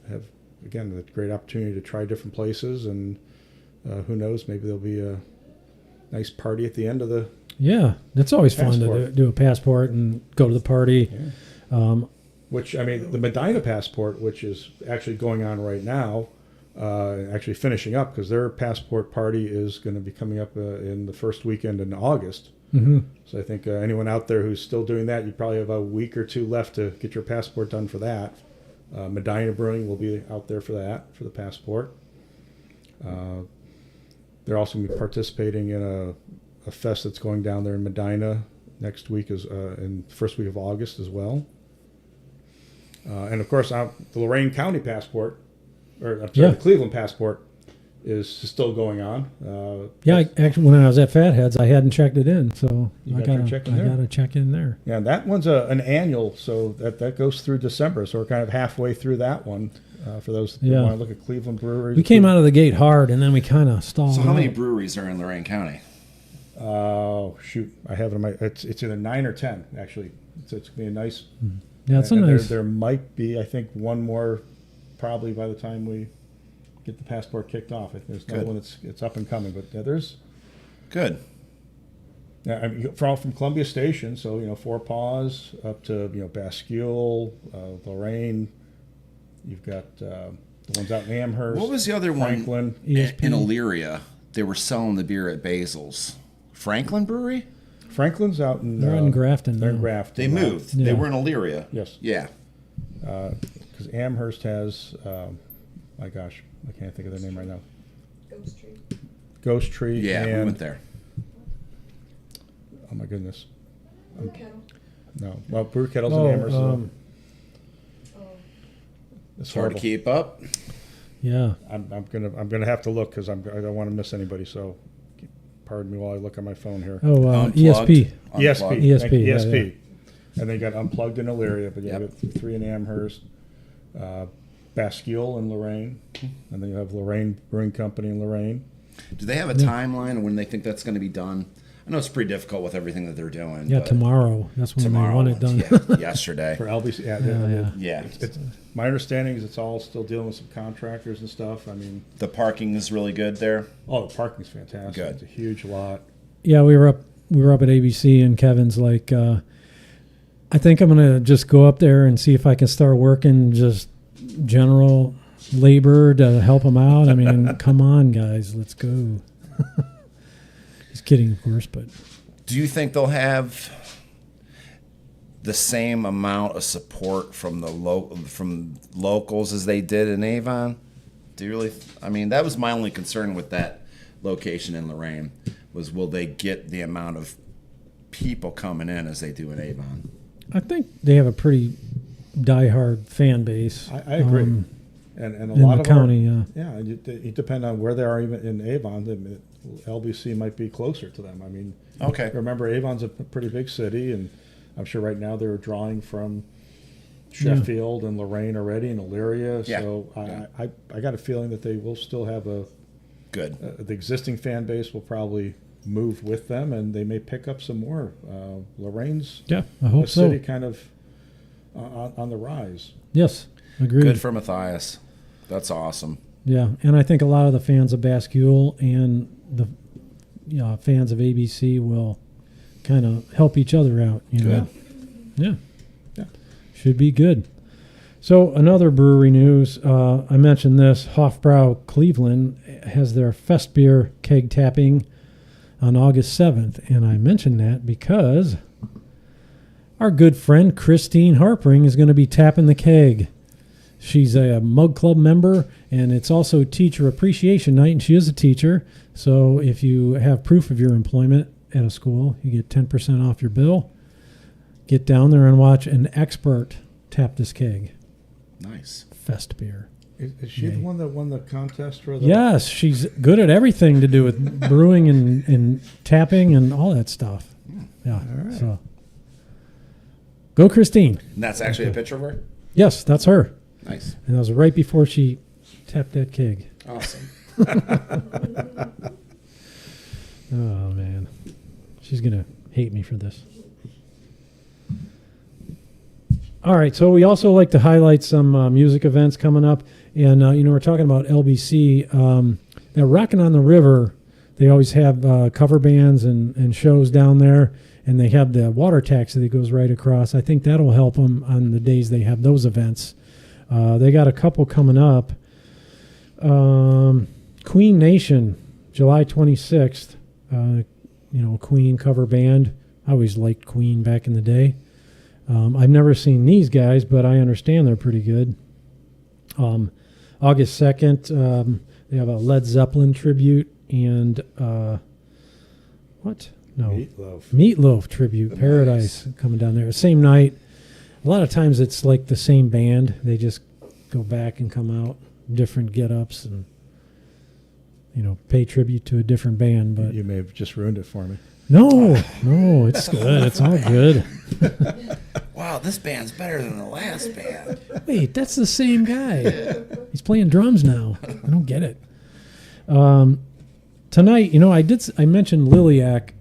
have, again, a great opportunity to try different places. And who knows, maybe there'll be a nice party at the end of the Yeah, it's always fun to do a passport and go to the party. Yeah. which, I mean, the Medina Passport, which is actually going on right now, actually finishing up, because their passport party is going to be coming up in the first weekend in August. Mm-hmm. So I think anyone out there who's still doing that, you probably have a week or two left to get your passport done for that. Medina Brewing will be out there for that, for the passport. They're also going to be participating in a fest that's going down there in Medina next week, in the first week of August as well. And of course, the Lorain County Passport, the Cleveland Passport, is still going on. Actually, when I was at Fatheads, I hadn't checked it in, so I got to check in there. Yeah, and that one's an annual, so that goes through December. So we're kind of halfway through that one. For those that want to look at Cleveland breweries, we came out of the gate hard, and then we kind of stalled. So how many breweries are in Lorain County? Oh shoot, I have it in my. It's either 9 or 10 actually. It's going to be a nice. Yeah, it's a nice. There might be, I think, one more, probably by the time we get the passport kicked off. I think there's another one that's up and coming, but there's. Good. Yeah, I mean, from Columbia Station, so Four Paws up to Bascule, Lorain. You've got the ones out in Amherst. What was the other Franklin, one in Elyria? They were selling the beer at Basil's. Franklin Brewery? Franklin's out in. They're in Grafton. They're in Grafton. They moved. Yeah. They were in Elyria. Yes. Yeah. Because Amherst has, my gosh, I can't think of their name right now. Ghost Tree. Yeah, and, we went there. Oh my goodness. Brew Kettle. No, well, Brew Kettle's in Amherst. It's hard to keep up. Yeah, I'm gonna have to look because I don't want to miss anybody. So, pardon me while I look at my phone here. Oh, ESP. ESP. And they got Unplugged in Elyria, but you have 3 in Amherst, Bascule in Lorain, and then you have Lorain Brewing Company in Lorain. Do they have a timeline of when they think that's going to be done? I know it's pretty difficult with everything that they're doing. Yeah, tomorrow. That's when they want it done. Yeah, yesterday. For LBC, yeah. It's, my understanding is it's all still dealing with some contractors and stuff. I mean, the parking is really good there. Oh, the parking's fantastic. Good. It's a huge lot. Yeah, we were up at ABC, and Kevin's like, I think I'm gonna just go up there and see if I can start working just general labor to help him out. I mean, come on, guys, let's go. He's kidding, of course, but. Do you think they'll have the same amount of support from from locals as they did in Avon? Do you really? I mean, that was my only concern with that location in Lorain was will they get the amount of people coming in as they do in Avon? I think they have a pretty diehard fan base. I agree. And a lot of county, it depends on where they are. Even in Avon, LBC might be closer to them. I mean, okay. Remember, Avon's a pretty big city, and I'm sure right now they're drawing from Sheffield and Lorain already, and Elyria. Yeah. So I got a feeling that they will still have a good. The existing fan base will probably move with them, and they may pick up some more. Lorain's I hope so. City kind of on the rise. Yes, agreed. Good for Mathias. That's awesome. Yeah, and I think a lot of the fans of Bascule and the fans of ABC will kind of help each other out. You know? Yeah. Should be good. So another brewery news. I mentioned this. Hofbrau Cleveland has their Fest beer keg tapping on August 7th, and I mentioned that because our good friend Christine Harpring is going to be tapping the keg. She's a Mug Club member, and it's also Teacher Appreciation Night, and she is a teacher. So if you have proof of your employment at a school, you get 10% off your bill. Get down there and watch an expert tap this keg. Nice. Fest beer. Is she the one that won the contest for the? Yes, she's good at everything to do with brewing and tapping and all that stuff. Yeah. All right. So go, Christine. And that's actually a picture of her? Yes, that's her. Nice. And that was right before she tapped that keg. Awesome. Oh, man. She's going to hate me for this. All right, so we also like to highlight some music events coming up. And, we're talking about LBC. Now, Rockin' on the River, they always have cover bands and shows down there. and they have the water taxi that goes right across. I think that'll help them on the days they have those events. They got a couple coming up. Queen Nation, July 26th. Queen cover band. I always liked Queen back in the day. I've never seen these guys, but I understand they're pretty good. August 2nd, they have a Led Zeppelin tribute and what? No. Meatloaf tribute. Paradise coming down there. Same night. A lot of times it's like the same band. They just go back and come out, different get-ups, and pay tribute to a different band. But you may have just ruined it for me. No, it's good. It's all good. Wow, this band's better than the last band. Wait, that's the same guy. He's playing drums now. I don't get it. Tonight, I mentioned Liliac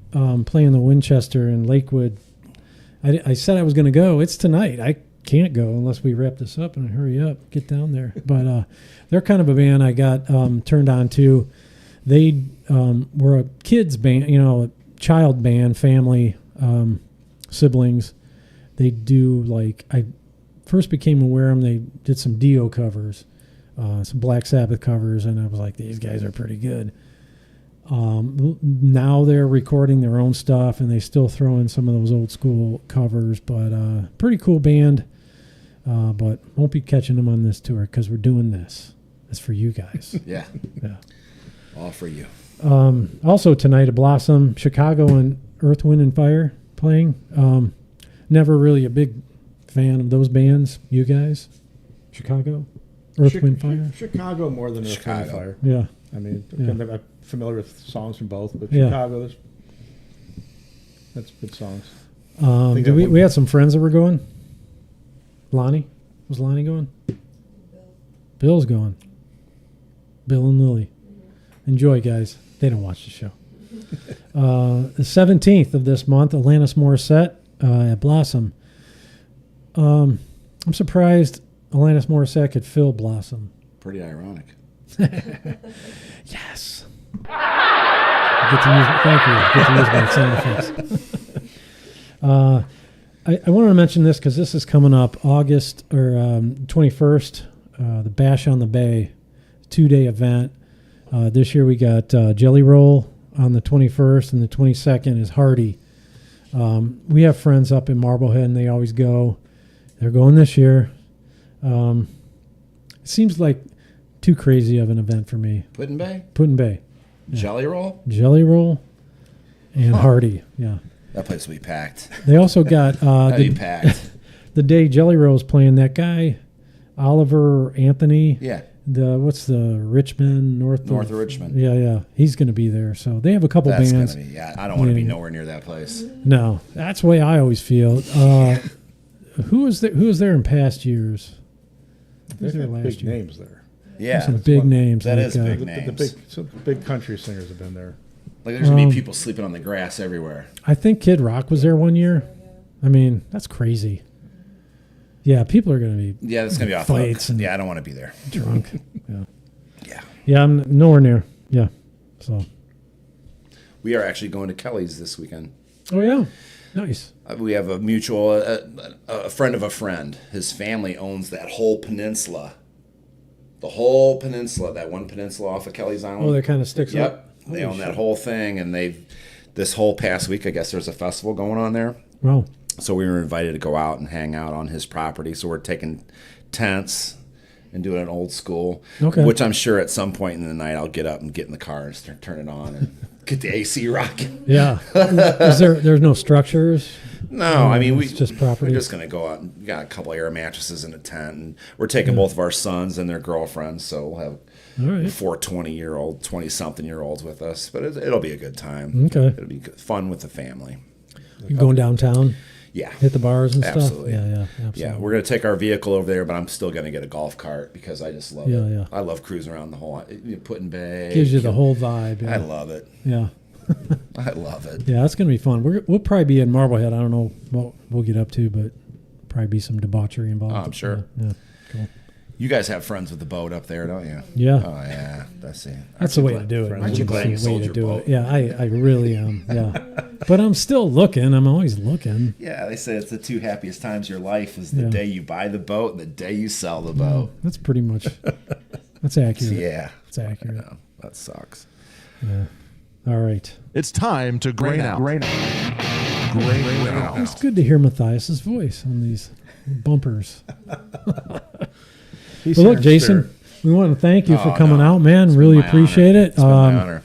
playing the Winchester in Lakewood. I said I was going to go. It's tonight. I can't go unless we wrap this up and hurry up, get down there. But they're kind of a band I got turned on to. They were a kids band, a child band, family, siblings. They do I first became aware of them. They did some Dio covers, some Black Sabbath covers, and I was like, these guys are pretty good. Now they're recording their own stuff, and they still throw in some of those old school covers, but pretty cool band. But won't be catching them on this tour because we're doing this. It's for you guys. Yeah. Yeah. All for you. Also tonight at Blossom, Chicago and Earth, Wind, and Fire playing. Never really a big fan of those bands. You guys? Chicago? Earth, Wind, Fire? Chicago more than Earth, Wind, and Fire. Yeah. I mean, I'm familiar with songs from both, but Yeah. Chicago, that's good songs. We had some friends that were going. Lonnie? Was Lonnie going? Bill's going. Bill and Lily. Enjoy, guys. They don't watch the show. The 17th of this month, Alanis Morissette at Blossom. I'm surprised Alanis Morissette could fill Blossom. Pretty ironic. Yes. Thank you. Get to use my sound effects. I wanted to mention this because this is coming up August or 21st, the Bash on the Bay, 2-day event. This year we got Jelly Roll on the 21st, and the 22nd is Hardy. We have friends up in Marblehead, and they always go. They're going this year. It seems like too crazy of an event for me. Puddin' Bay? Puddin' Bay. Yeah. Jelly Roll? Jelly Roll and Hardy, yeah. That place will be packed. They also got packed. the day Jelly Roll's playing, that guy, Oliver Anthony. Yeah. What's the Richmond, north of Richmond. Yeah. He's going to be there. So they have a couple That's bands. Gonna be, I don't want to be nowhere near that place. No, that's the way I always feel. Who was there in past years? Who was there last big year? names there. Yeah. Some big names. That like, is big names. Some big country singers have been there. Like there's going to be people sleeping on the grass everywhere. I think Kid Rock was there one year. I mean, that's crazy. Yeah, people are going to be Yeah, that's going to be off. fights and Yeah, I don't want to be there. drunk. Yeah. Yeah. Yeah, I'm nowhere near. Yeah. So. We are actually going to Kelly's this weekend. Oh, yeah. Nice. We have a mutual, a friend of a friend. His family owns that whole peninsula. The whole peninsula, that one peninsula off of Kelly's Island. Oh, that kind of sticks Yep. up. They own that whole thing, and this whole past week, I guess there's a festival going on there. Wow. So we were invited to go out and hang out on his property. So we're taking tents and doing it old school. Okay. Which I'm sure at some point in the night I'll get up and get in the car and turn it on and get the AC rocking. Yeah. There's no structures? No, I mean, it's just property. We're just going to go out and we got a couple air mattresses in a tent. And we're taking both of our sons and their girlfriends. So we'll have All right. 4 20-something-year-olds with us. But it'll be a good time. Okay. It'll be fun with the family. You going downtown? Yeah. Hit the bars and Absolutely. stuff? Yeah, absolutely. Yeah, we're going to take our vehicle over there, but I'm still going to get a golf cart because I just love it. Yeah. I love cruising around the whole Puddin' Bay. Gives you the whole vibe. Yeah. I love it. Yeah. I love it. Yeah, that's going to be fun. We'll probably be in Marblehead. I don't know what we'll get up to, but probably be some debauchery involved. Oh, I'm sure. Yeah, cool. You guys have friends with the boat up there, don't you? Yeah. Oh, yeah. That's it. That's the way to do it. Aren't you glad you That's the way sold to your do boat? it. Yeah, I really am. Yeah. But I'm still looking. I'm always looking. Yeah, they say it's the two happiest times of your life is the Yeah. day you buy the boat and the day you sell the boat. That's pretty much, that's accurate. Yeah. It's accurate. I know. That sucks. Yeah. All right. It's time to grain out. Grain out. It's good to hear Matthias's voice on these bumpers. He's Well, here look, in Jason, spirit. we want to thank you for Oh, coming no. out, man. It's been Really my appreciate honor. it. It's been my honor.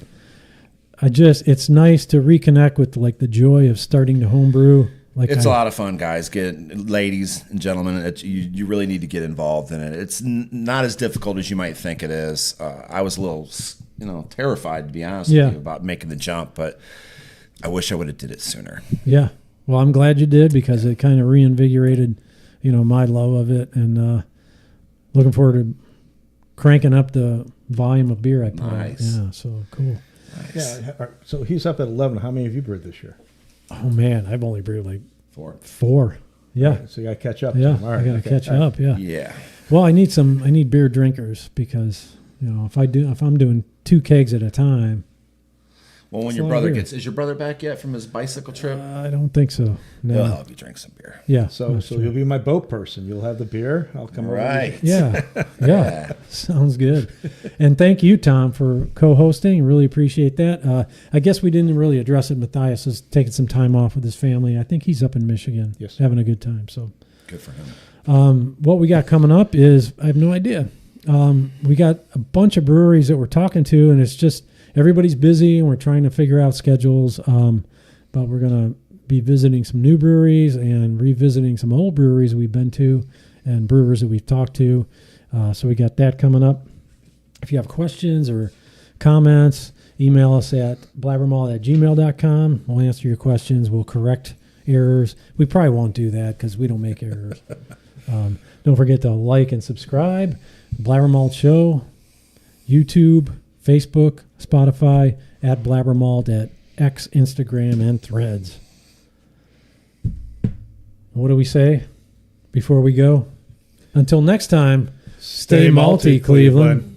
It's nice to reconnect with like the joy of starting to homebrew. Like It's a lot of fun, guys. Ladies and gentlemen, you really need to get involved in it. It's not as difficult as you might think it is. I was a little, terrified, to be honest with you, about making the jump, but I wish I would have did it sooner. Yeah. Well, I'm glad you did because it kind of reinvigorated, my love of it, and looking forward to cranking up the volume of beer I put out. Nice. Yeah. So cool. Nice. Yeah. So he's up at 11. How many have you brewed this year? Oh man, I've only brewed like 4. Yeah. So you got to catch up. Yeah. All right, I got to okay. catch All right. up. Yeah. Yeah. Well, I need beer drinkers because if I'm doing 2 kegs at a time. Well, when It's your a lot of brother beer. is your brother back yet from his bicycle trip? I don't think so. He'll No. help you drink some beer. Yeah. So that's true. you'll be my boat person. You'll have the beer. I'll come over. Right. Yeah. Sounds good. And thank you, Tom, for co-hosting. Really appreciate that. I guess we didn't really address it. Matthias is taking some time off with his family. I think he's up in Michigan, Yes. having a good time. So Good for him. what we got coming up is, I have no idea. We got a bunch of breweries that we're talking to, and it's just everybody's busy, and we're trying to figure out schedules. But we're going to be visiting some new breweries and revisiting some old breweries we've been to and brewers that we've talked to. So we got that coming up. If you have questions or comments, email us at blabbermalt@gmail.com. We'll answer your questions. We'll correct errors. We probably won't do that because we don't make errors. Don't forget to like and subscribe. BlabberMalt Show, YouTube, Facebook, Spotify, at BlabberMalt, at X, Instagram, and Threads. What do we say before we go? Until next time, stay malty, Cleveland.